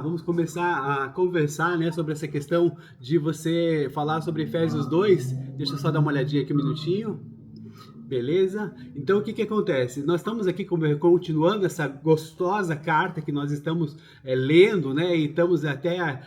Vamos começar a conversar, né, sobre essa questão de você falar sobre Efésios 2. Deixa eu só dar uma olhadinha aqui um minutinho. Beleza? Então, o que que acontece? Nós estamos aqui continuando essa gostosa carta que nós estamos lendo, né? E estamos até,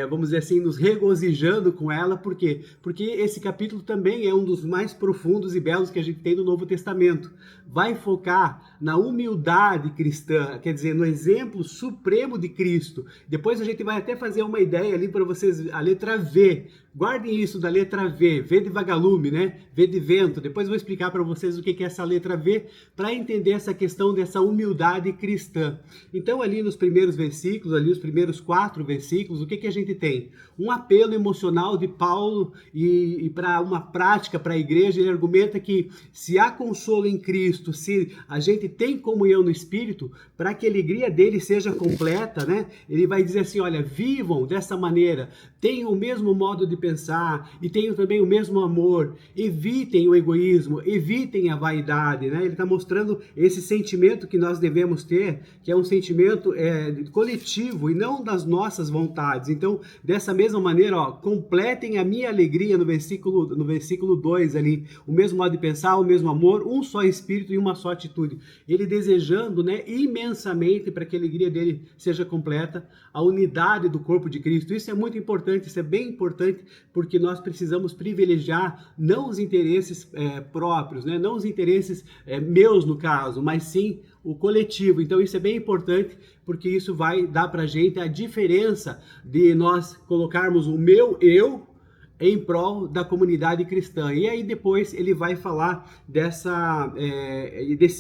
vamos dizer assim, nos regozijando com ela. Por quê? Porque esse capítulo também é um dos mais profundos e belos que a gente tem no Novo Testamento. Vai focar na humildade cristã, quer dizer, no exemplo supremo de Cristo. Depois a gente vai até fazer uma ideia ali para vocês, a letra V. Guardem isso da letra V, V de vagalume, né? V de vento. Depois eu vou explicar para vocês o que é essa letra V, para entender essa questão dessa humildade cristã. Então, ali nos primeiros versículos, ali os primeiros 4 versículos, o que a gente tem? Um apelo emocional de Paulo e para uma prática para a igreja. Ele argumenta que se há consolo em Cristo, se a gente tem comunhão no Espírito, para que a alegria dele seja completa, né? Ele vai dizer assim, olha, vivam dessa maneira, tenham o mesmo modo de pensar e tenham também o mesmo amor, evitem o egoísmo, evitem a vaidade, né? Ele está mostrando esse sentimento que nós devemos ter, que é um sentimento coletivo e não das nossas vontades. Então, dessa mesma maneira, ó, completem a minha alegria no versículo 2 ali, o mesmo modo de pensar, o mesmo amor, um só espírito e uma só atitude. Ele desejando, né, imensamente para que a alegria dele seja completa, a unidade do corpo de Cristo. Isso é muito importante, isso é bem importante, porque nós precisamos privilegiar não os interesses próprios, né? Não os interesses meus no caso, mas sim o coletivo. Então isso é bem importante, porque isso vai dar para a gente a diferença de nós colocarmos o meu eu em prol da comunidade cristã. E aí depois ele vai falar desse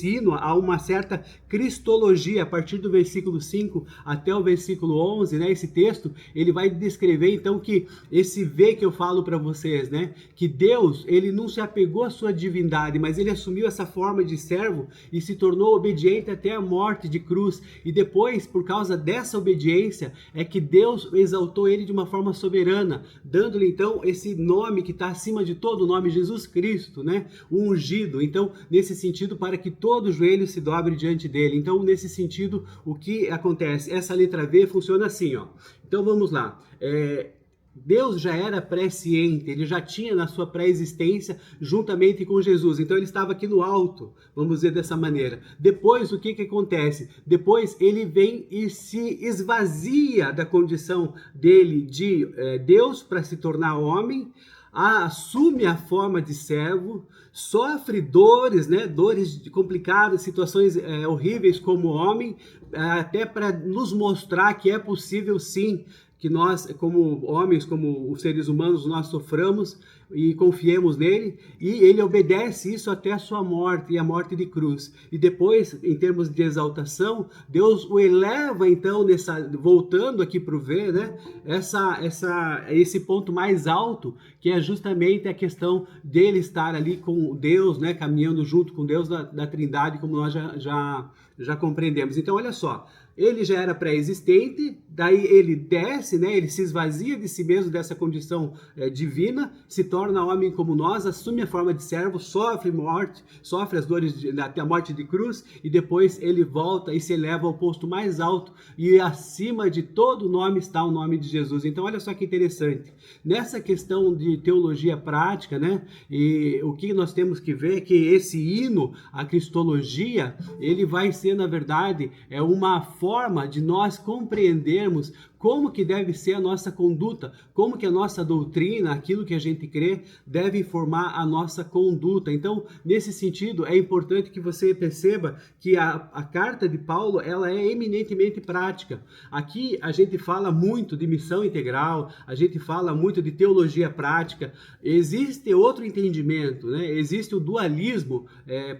hino a uma certa cristologia, a partir do versículo 5 até o versículo 11, né? Esse texto, ele vai descrever então que esse V que eu falo para vocês, né? Que Deus, ele não se apegou à sua divindade, mas ele assumiu essa forma de servo e se tornou obediente até a morte de cruz. E depois, por causa dessa obediência, é que Deus exaltou ele de uma forma soberana, dando-lhe então esse nome que está acima de todo nome, Jesus Cristo, né? O ungido. Então, nesse sentido, para que todo joelho se dobre diante dele. Então, nesse sentido, o que acontece? Essa letra V funciona assim, ó. Então, vamos lá. Deus já era presciente, ele já tinha na sua pré-existência juntamente com Jesus, então ele estava aqui no alto, vamos dizer dessa maneira. Depois, o que acontece? Depois ele vem e se esvazia da condição dele de Deus para se tornar homem, assume a forma de servo, sofre dores, né? Dores complicadas, situações horríveis como homem, até para nos mostrar que é possível sim que nós, como homens, como os seres humanos, nós soframos e confiemos nele, e ele obedece isso até a sua morte, e a morte de cruz. E depois, em termos de exaltação, Deus o eleva, então, voltando aqui para o V, né? Esse ponto mais alto, que é justamente a questão dele estar ali com Deus, né? Caminhando junto com Deus da Trindade, como nós já compreendemos. Então, olha só, ele já era pré-existente, daí ele desce, né? Ele se esvazia de si mesmo, dessa condição divina, se torna homem como nós, assume a forma de servo, sofre as dores até a morte de cruz, e depois ele volta e se eleva ao posto mais alto, e acima de todo nome está o nome de Jesus. Então olha só que interessante, nessa questão de teologia prática, né? E o que nós temos que ver é que esse hino, a cristologia, ele vai ser, na verdade, uma forma de nós compreendermos como que deve ser a nossa conduta, como que a nossa doutrina, aquilo que a gente crê, deve informar a nossa conduta. Então, nesse sentido, é importante que você perceba que a carta de Paulo, ela é eminentemente prática. Aqui a gente fala muito de missão integral, a gente fala muito de teologia prática. Existe outro entendimento, né? Existe o dualismo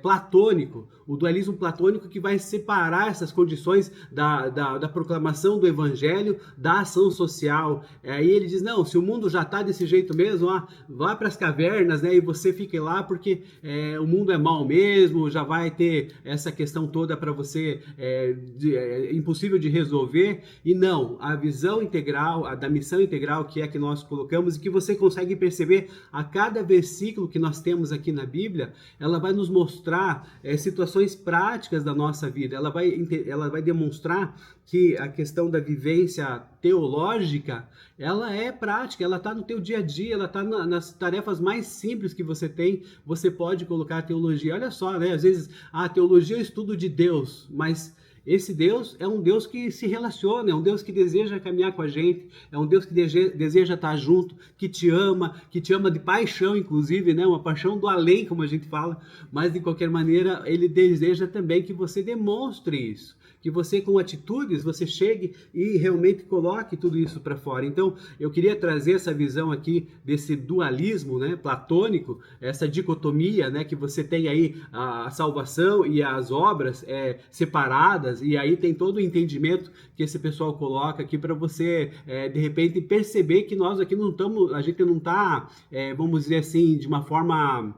platônico, o dualismo platônico que vai separar essas condições da proclamação do evangelho da ação social. Aí ele diz, não, se o mundo já está desse jeito mesmo, vá para as cavernas, né, e você fique lá porque o mundo é mau mesmo, já vai ter essa questão toda para você impossível de resolver. E não, a visão integral, da missão integral, que é a que nós colocamos e que você consegue perceber a cada versículo que nós temos aqui na Bíblia, ela vai nos mostrar situações práticas da nossa vida, ela vai demonstrar que a questão da vivência teológica, ela é prática, ela está no teu dia a dia, ela está nas tarefas mais simples que você tem, você pode colocar a teologia. Olha só, né? Às vezes, a teologia é o estudo de Deus, mas esse Deus é um Deus que se relaciona, é um Deus que deseja caminhar com a gente, é um Deus que deseja estar junto, que te ama de paixão, inclusive, né? Uma paixão do além, como a gente fala, mas de qualquer maneira, ele deseja também que você demonstre isso, que você com atitudes, você chegue e realmente coloque tudo isso para fora. Então, eu queria trazer essa visão aqui desse dualismo, né, platônico, essa dicotomia, né, que você tem aí a salvação e as obras separadas, e aí tem todo o entendimento que esse pessoal coloca aqui para você, de repente, perceber que nós aqui não estamos, a gente não está, vamos dizer assim, de uma forma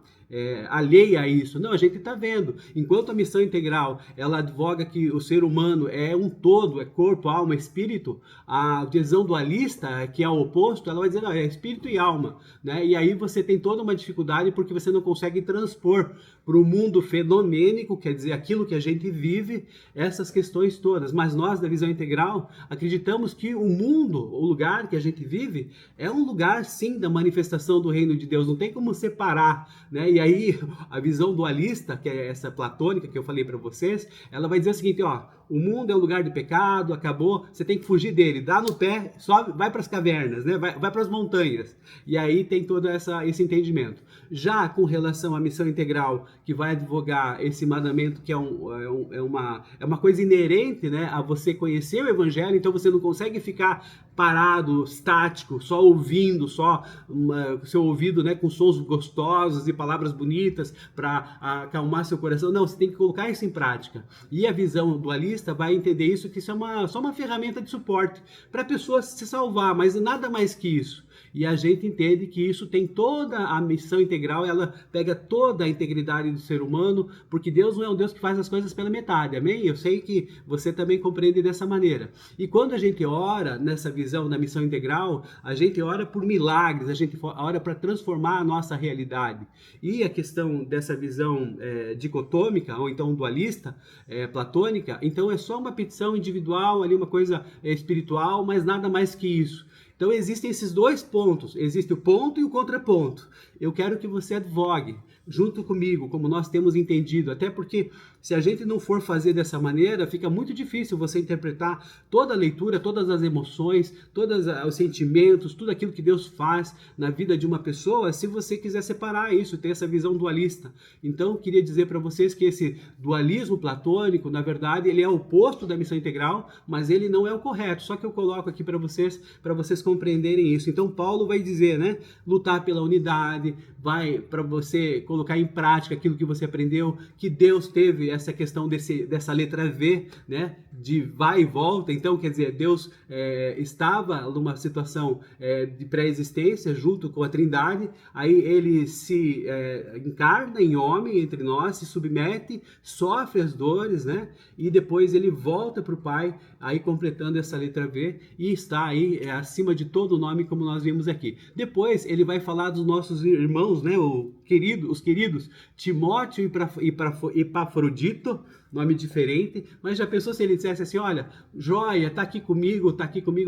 alheia a isso. Não, a gente está vendo. Enquanto a missão integral, ela advoga que o ser humano é um todo, é corpo, alma, espírito, a visão dualista, que é o oposto, ela vai dizer, não, é espírito e alma, né? E aí você tem toda uma dificuldade porque você não consegue transpor para o mundo fenomênico, quer dizer, aquilo que a gente vive, essas questões todas. Mas nós, da visão integral, acreditamos que o mundo, o lugar que a gente vive, é um lugar, sim, da manifestação do reino de Deus. Não tem como separar, né? E aí, a visão dualista, que é essa platônica que eu falei para vocês, ela vai dizer o seguinte, ó, o mundo é um lugar de pecado, acabou, você tem que fugir dele, dá no pé, sobe, vai para as cavernas, né? Vai para as montanhas. E aí tem todo esse entendimento. Já com relação à missão integral, que vai advogar esse mandamento que é uma coisa inerente, né, a você conhecer o evangelho, então você não consegue ficar parado, estático, só ouvindo, só seu ouvido, né, com sons gostosos e palavras bonitas para acalmar seu coração. Não, você tem que colocar isso em prática. E a visão dualista vai entender isso, que isso é só uma ferramenta de suporte para a pessoa se salvar, mas nada mais que isso. E a gente entende que isso tem toda a missão integral, ela pega toda a integridade do ser humano, porque Deus não é um Deus que faz as coisas pela metade, amém? Eu sei que você também compreende dessa maneira. E quando a gente ora nessa visão da missão integral, a gente ora por milagres, a gente ora para transformar a nossa realidade. E a questão dessa visão dicotômica, ou então dualista, platônica, então é só uma petição individual, ali uma coisa espiritual, mas nada mais que isso. Então existem esses dois pontos, existe o ponto e o contraponto. Eu quero que você advogue junto comigo, como nós temos entendido, até porque se a gente não for fazer dessa maneira, fica muito difícil você interpretar toda a leitura, todas as emoções, todos os sentimentos, tudo aquilo que Deus faz na vida de uma pessoa, se você quiser separar isso, ter essa visão dualista. Então, eu queria dizer para vocês que esse dualismo platônico, na verdade, ele é o oposto da missão integral, mas ele não é o correto, só que eu coloco aqui para vocês compreenderem isso. Então, Paulo vai dizer, né, lutar pela unidade, vai para você colocar em prática aquilo que você aprendeu, que Deus teve essa questão dessa letra V, né, de vai e volta. Então, quer dizer, Deus estava numa situação de pré-existência junto com a Trindade, aí ele se encarna em homem entre nós, se submete, sofre as dores, né, e depois ele volta para o Pai, aí completando essa letra V, e está aí acima de todo nome, como nós vimos aqui. Depois ele vai falar dos nossos irmãos, né, os queridos Timóteo e Epafrodito, nome diferente, mas já pensou se ele dissesse assim, olha, joia, tá aqui comigo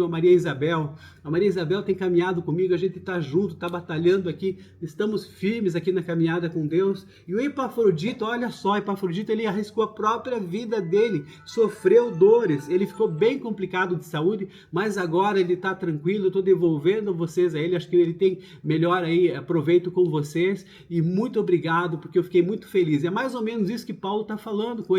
a Maria Isabel. A Maria Isabel tem caminhado comigo, a gente tá junto, tá batalhando aqui, estamos firmes aqui na caminhada com Deus. E o Epafrodito, olha só, Epafrodito, ele arriscou a própria vida dele, sofreu dores, ele ficou bem complicado de saúde, mas agora ele tá tranquilo, eu tô devolvendo vocês a ele, acho que ele tem melhor aí aproveito com vocês, e muito obrigado, porque eu fiquei muito feliz. É mais ou menos isso que Paulo tá falando com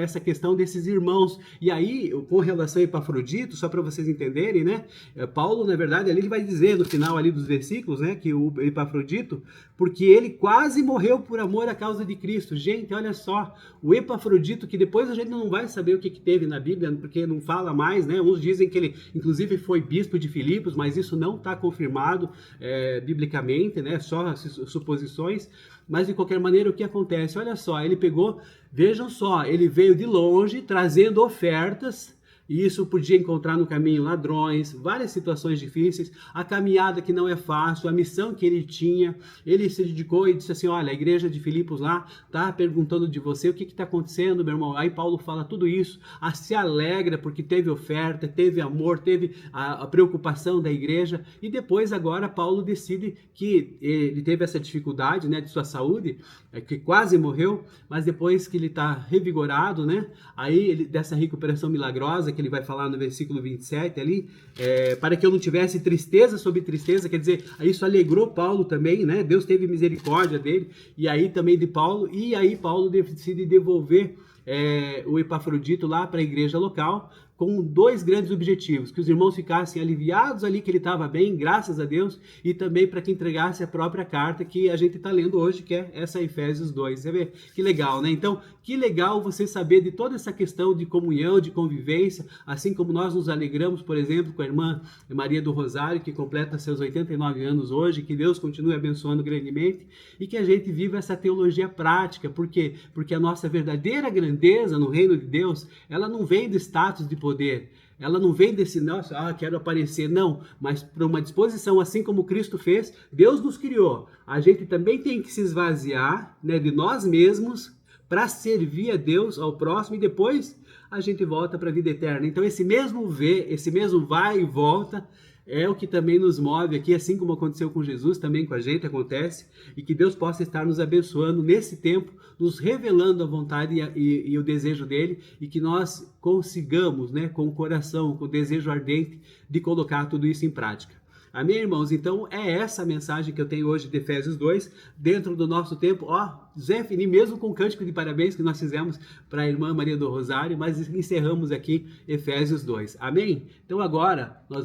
essa questão desses irmãos. E aí, com relação a Epafrodito, só para vocês entenderem, né? Paulo, na verdade, ali ele vai dizer no final ali dos versículos, né, que o Epafrodito, porque ele quase morreu por amor à causa de Cristo. Gente, olha só, o Epafrodito, que depois a gente não vai saber o que teve na Bíblia, porque não fala mais, né? Uns dizem que ele, inclusive, foi bispo de Filipos, mas isso não está confirmado biblicamente, né? Só suposições. Mas, de qualquer maneira, o que acontece? Olha só, ele pegou, vejam só, ele veio de longe, trazendo ofertas, E isso podia encontrar no caminho ladrões, várias situações difíceis, a caminhada que não é fácil, a missão que ele tinha. Ele se dedicou e disse assim: olha, a igreja de Filipos lá tá perguntando de você o que está acontecendo, meu irmão. Aí Paulo fala tudo isso, se alegra porque teve oferta, teve amor, teve a preocupação da igreja. E depois agora Paulo decide que ele teve essa dificuldade, né, de sua saúde, que quase morreu, mas depois que ele está revigorado, né, aí ele, dessa recuperação milagrosa, que ele vai falar no versículo 27 ali, para que eu não tivesse tristeza sobre tristeza, quer dizer, isso alegrou Paulo também, né? Deus teve misericórdia dele, e aí também de Paulo, e aí Paulo decide devolver o Epafrodito lá para a igreja local, com dois grandes objetivos: que os irmãos ficassem aliviados ali que ele estava bem, graças a Deus, e também para que entregasse a própria carta que a gente está lendo hoje, que é essa Efésios 2. Você vê que legal, né? Então, que legal você saber de toda essa questão de comunhão, de convivência, assim como nós nos alegramos, por exemplo, com a irmã Maria do Rosário, que completa seus 89 anos hoje, que Deus continue abençoando grandemente, e que a gente viva essa teologia prática. Por quê? Porque a nossa verdadeira grandeza no reino de Deus, ela não vem do status de poder, ela não vem desse, nossa, quero aparecer, não, mas para uma disposição, assim como Cristo fez. Deus nos criou, a gente também tem que se esvaziar, né, de nós mesmos, para servir a Deus, ao próximo, e depois a gente volta para a vida eterna. Então esse mesmo esse mesmo vai e volta, é o que também nos move aqui, assim como aconteceu com Jesus, também com a gente acontece, e que Deus possa estar nos abençoando nesse tempo, nos revelando a vontade e o desejo dele, e que nós consigamos, né, com o coração, com o desejo ardente de colocar tudo isso em prática. Amém, irmãos? Então é essa a mensagem que eu tenho hoje de Efésios 2, dentro do nosso tempo. Zé Fini, mesmo com o cântico de parabéns que nós fizemos para a irmã Maria do Rosário, mas encerramos aqui Efésios 2. Amém? Então agora nós